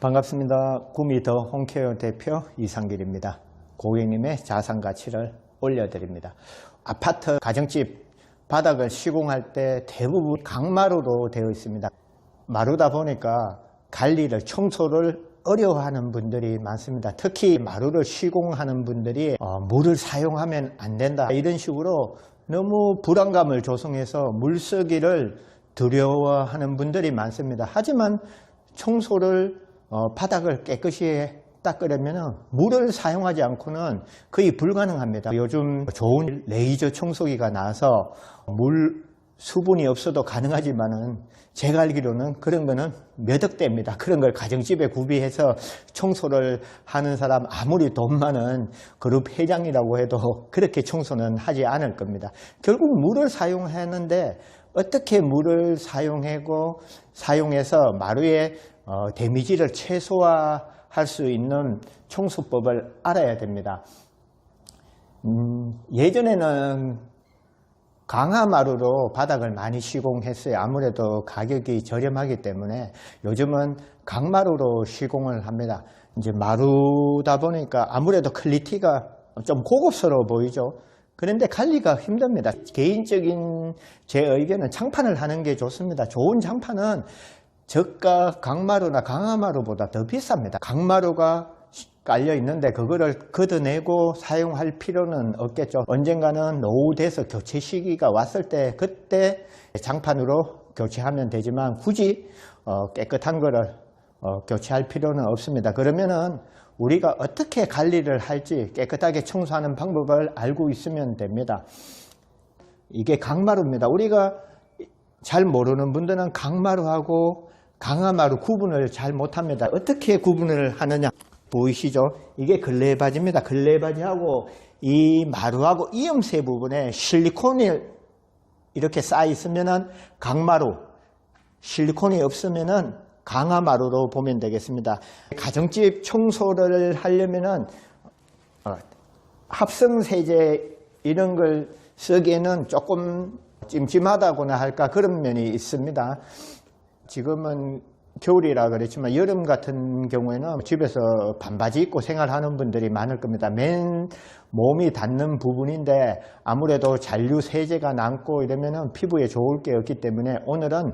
반갑습니다. 구미 더 홈케어 대표 이상길입니다. 고객님의 자산가치를 올려드립니다. 아파트 가정집 바닥을 시공할 때 대부분 강마루로 되어 있습니다. 마루다 보니까 관리를, 청소를 어려워하는 분들이 많습니다. 특히 마루를 시공하는 분들이 물을 사용하면 안 된다, 이런 식으로 너무 불안감을 조성해서 물쓰기를 두려워하는 분들이 많습니다. 하지만 청소를 바닥을 깨끗이 닦으려면 물을 사용하지 않고는 거의 불가능합니다. 요즘 좋은 레이저 청소기가 나와서 물 수분이 없어도 가능하지만은 제가 알기로는 그런 거는 몇 억대입니다. 그런 걸 가정집에 구비해서 청소를 하는 사람, 아무리 돈 많은 그룹 회장이라고 해도 그렇게 청소는 하지 않을 겁니다. 결국 물을 사용하는데 어떻게 물을 사용해서 마루에 데미지를 최소화할 수 있는 청소법을 알아야 됩니다. 예전에는 강화마루로 바닥을 많이 시공했어요. 아무래도 가격이 저렴하기 때문에. 요즘은 강마루로 시공을 합니다. 이제 마루다 보니까 아무래도 퀄리티가 좀 고급스러워 보이죠. 그런데 관리가 힘듭니다. 개인적인 제 의견은 창판을 하는 게 좋습니다. 좋은 창판은 저가 강마루나 강화마루보다 더 비쌉니다. 강마루가 깔려 있는데 그거를 걷어내고 사용할 필요는 없겠죠. 언젠가는 노후돼서 교체 시기가 왔을 때 그때 장판으로 교체하면 되지만 굳이 깨끗한 거를 교체할 필요는 없습니다. 그러면은 우리가 어떻게 관리를 할지, 깨끗하게 청소하는 방법을 알고 있으면 됩니다. 이게 강마루입니다. 우리가 잘 모르는 분들은 강마루하고 강화마루 구분을 잘 못합니다. 어떻게 구분을 하느냐 보이시죠? 이게 걸레바지입니다. 걸레바지하고 이 마루하고 이음새 부분에 실리콘이 이렇게 쌓여 있으면은 강마루, 실리콘이 없으면은 강화마루로 보면 되겠습니다. 가정집 청소를 하려면은 합성세제 이런 걸 쓰기에는 조금 찜찜하다고나 할까, 그런 면이 있습니다. 지금은 겨울이라 그랬지만 여름 같은 경우에는 집에서 반바지 입고 생활하는 분들이 많을 겁니다. 맨 몸이 닿는 부분인데 아무래도 잔류 세제가 남고 이러면 피부에 좋을 게 없기 때문에 오늘은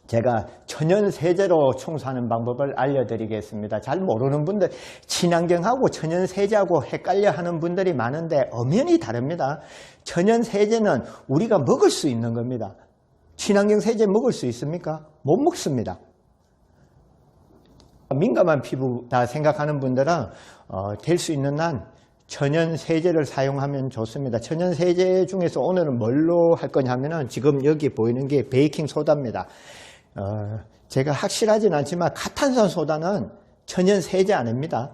제가 천연 세제로 청소하는 방법을 알려드리겠습니다. 잘 모르는 분들, 친환경하고 천연 세제하고 헷갈려 하는 분들이 많은데 엄연히 다릅니다. 천연 세제는 우리가 먹을 수 있는 겁니다. 친환경 세제 먹을 수 있습니까? 못 먹습니다. 민감한 피부다 생각하는 분들은 될 수 있는 한 천연 세제를 사용하면 좋습니다. 천연 세제 중에서 오늘은 뭘로 할 거냐면은 지금 여기 보이는 게 베이킹 소다입니다. 제가 확실하진 않지만 카탄산 소다는 천연 세제 아닙니다.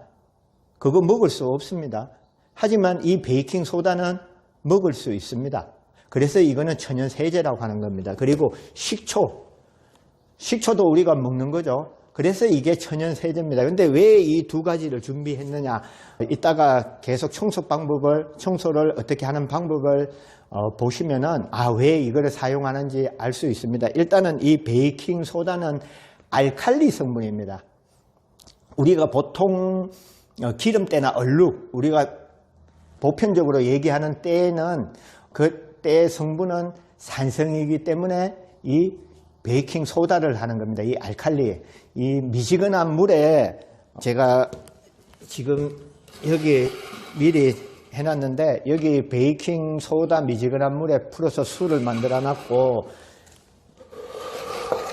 그거 먹을 수 없습니다. 하지만 이 베이킹 소다는 먹을 수 있습니다. 그래서 이거는 천연 세제라고 하는 겁니다. 그리고 식초도 우리가 먹는 거죠. 그래서 이게 천연 세제입니다. 근데 왜 이 두 가지를 준비했느냐, 이따가 계속 청소를 어떻게 하는 방법을 보시면은 왜 이거를 사용하는지 알 수 있습니다. 일단은 이 베이킹 소다는 알칼리 성분입니다. 우리가 보통 기름때나 얼룩, 우리가 보편적으로 얘기하는 때는 그 때 성분은 산성이기 때문에 이 베이킹 소다를 하는 겁니다. 이 알칼리, 이 미지근한 물에 제가 지금 여기 미리 해놨는데 여기 베이킹 소다 미지근한 물에 풀어서 술을 만들어 놨고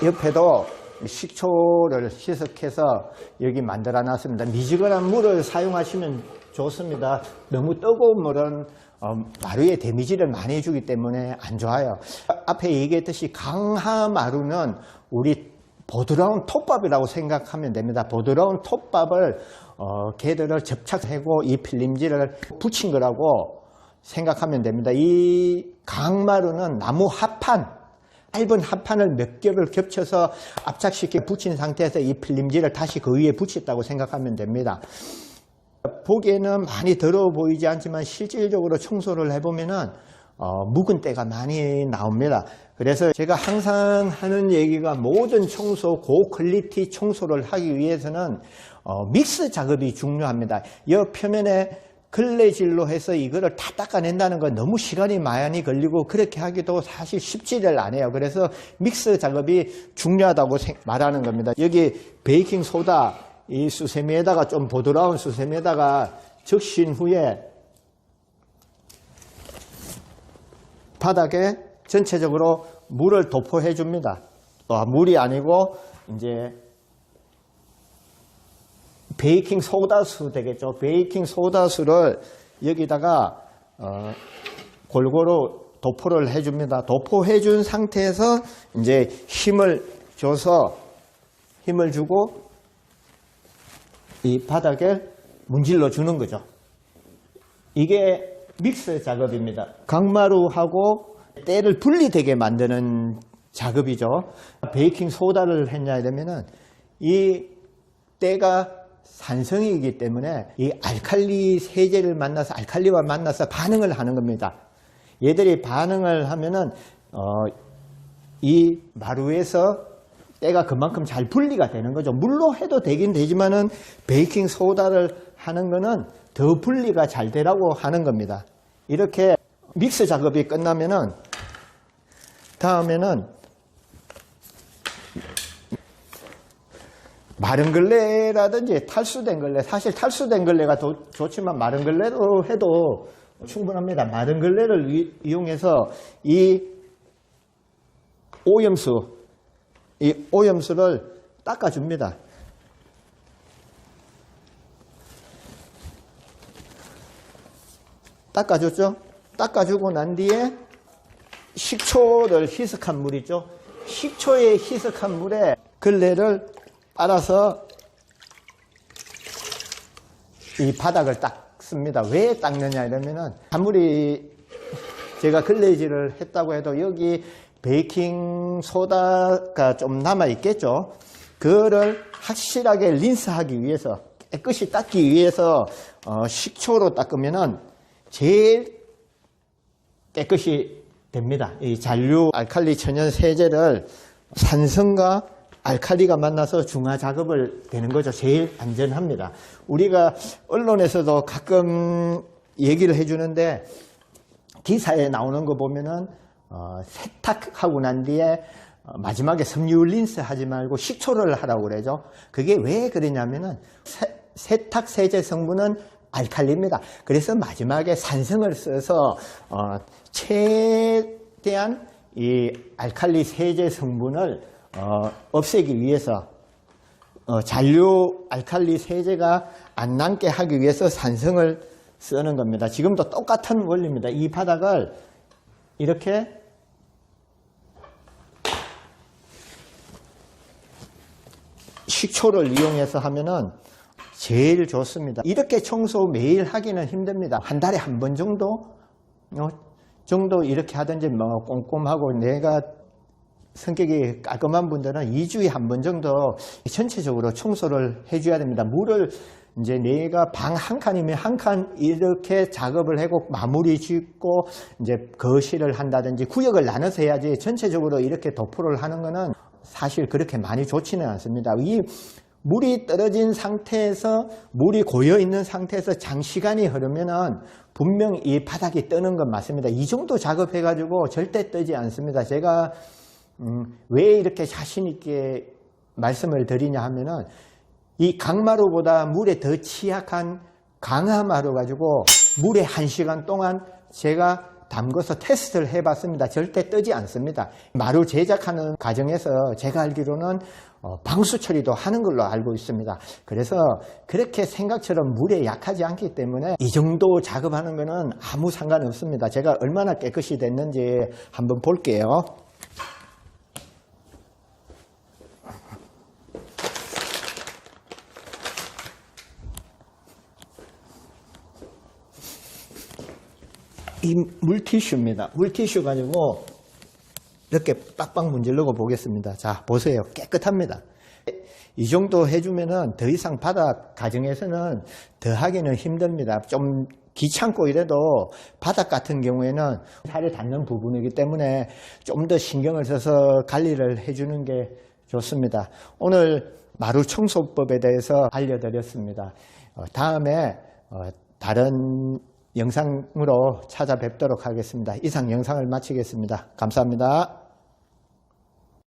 옆에도 식초를 희석해서 여기 만들어 놨습니다. 미지근한 물을 사용하시면 좋습니다. 너무 뜨거운 물은 마루에 데미지를 많이 주기 때문에 안 좋아요. 앞에 얘기했듯이 강화마루는 우리 보드라운 톱밥이라고 생각하면 됩니다. 보드라운 톱밥을 걔들을 접착하고 이 필름지를 붙인 거라고 생각하면 됩니다. 이 강마루는 나무 합판, 얇은 합판을 몇 겹을 겹쳐서 압착시켜 붙인 상태에서 이 필름지를 다시 그 위에 붙였다고 생각하면 됩니다. 보기에는 많이 더러워 보이지 않지만 실질적으로 청소를 해보면은 묵은 때가 많이 나옵니다. 그래서 제가 항상 하는 얘기가 모든 청소, 고퀄리티 청소를 하기 위해서는 믹스 작업이 중요합니다. 이 표면에 걸레질로 해서 이거를 다 닦아낸다는 건 너무 시간이 많이 걸리고 그렇게 하기도 사실 쉽지를 않아요. 그래서 믹스 작업이 중요하다고 말하는 겁니다. 여기 베이킹 소다, 이 수세미에다가 좀 부드러운 수세미에다가 적신 후에 바닥에 전체적으로 물을 도포해 줍니다. 물이 아니고 이제 베이킹 소다수 되겠죠. 베이킹 소다수를 여기다가 골고루 도포를 해 줍니다. 도포해 준 상태에서 이제 힘을 주고 이 바닥에 문질러 주는 거죠. 이게 믹스 작업입니다. 강마루하고 때를 분리되게 만드는 작업이죠. 베이킹 소다를 했냐 이러면은 이 때가 산성이기 때문에 이 알칼리 세제를 만나서 알칼리와 만나서 반응을 하는 겁니다. 얘들이 반응을 하면은 이 마루에서 때가 그만큼 잘 분리가 되는 거죠. 물로 해도 되긴 되지만은 베이킹 소다를 하는 거는 더 분리가 잘 되라고 하는 겁니다. 이렇게 믹스 작업이 끝나면은 다음에는 마른 걸레라든지 탈수된 걸레, 사실 탈수된 걸레가 더 좋지만 마른 걸레로 해도 충분합니다. 마른 걸레를 이용해서 이 오염수를 닦아줍니다. 닦아줬죠? 닦아주고 난 뒤에 식초를 희석한 물이죠. 식초에 희석한 물에 걸레를 빨아서 이 바닥을 닦습니다. 왜 닦느냐 이러면은 아무리 제가 걸레질을 했다고 해도 여기 베이킹 소다가 좀 남아 있겠죠. 그거를 확실하게 린스하기 위해서, 깨끗이 닦기 위해서 식초로 닦으면은 제일 깨끗이 됩니다. 이 잔류 알칼리 천연 세제를 산성과 알칼리가 만나서 중화 작업을 되는 거죠. 제일 안전합니다. 우리가 언론에서도 가끔 얘기를 해주는데 기사에 나오는 거 보면은 세탁하고 난 뒤에 마지막에 섬유 린스 하지 말고 식초를 하라고 그러죠. 그게 왜 그러냐면은 세탁 세제 성분은 알칼리입니다. 그래서 마지막에 산성을 써서 최대한 이 알칼리 세제 성분을 없애기 위해서 잔류 알칼리 세제가 안 남게 하기 위해서 산성을 쓰는 겁니다. 지금도 똑같은 원리입니다. 이 바닥을 이렇게 식초를 이용해서 하면은 제일 좋습니다. 이렇게 청소 매일 하기는 힘듭니다. 한 달에 한 번 정도 이렇게 하든지 뭐 꼼꼼하고 내가 성격이 깔끔한 분들은 2주에 한 번 정도 전체적으로 청소를 해줘야 됩니다. 물을 이제 내가 방 한 칸이면 한 칸 이렇게 작업을 하고 마무리 짓고 이제 거실을 한다든지 구역을 나눠서 해야지 전체적으로 이렇게 도포를 하는 거는 사실 그렇게 많이 좋지는 않습니다. 이 물이 떨어진 상태에서 물이 고여 있는 상태에서 장시간이 흐르면은 분명 이 바닥이 뜨는 건 맞습니다. 이 정도 작업해 가지고 절대 뜨지 않습니다. 제가 왜 이렇게 자신 있게 말씀을 드리냐 하면은 이 강마루보다 물에 더 취약한 강화마루 가지고 물에 1시간 동안 제가 담궈서 테스트를 해봤습니다. 절대 뜨지 않습니다. 마루 제작하는 과정에서 제가 알기로는 방수 처리도 하는 걸로 알고 있습니다. 그래서 그렇게 생각처럼 물에 약하지 않기 때문에 이 정도 작업하는 거는 아무 상관없습니다. 제가 얼마나 깨끗이 됐는지 한번 볼게요. 이 물티슈입니다. 물티슈 가지고 이렇게 빡빡 문지르고 보겠습니다. 자, 보세요. 깨끗합니다. 이 정도 해주면은 더 이상 바닥 가정에서는 더 하기는 힘듭니다. 좀 귀찮고 이래도 바닥 같은 경우에는 살이 닿는 부분이기 때문에 좀 더 신경을 써서 관리를 해주는 게 좋습니다. 오늘 마루 청소법에 대해서 알려드렸습니다. 다음에 다른 영상으로 찾아뵙도록 하겠습니다. 이상 영상을 마치겠습니다. 감사합니다.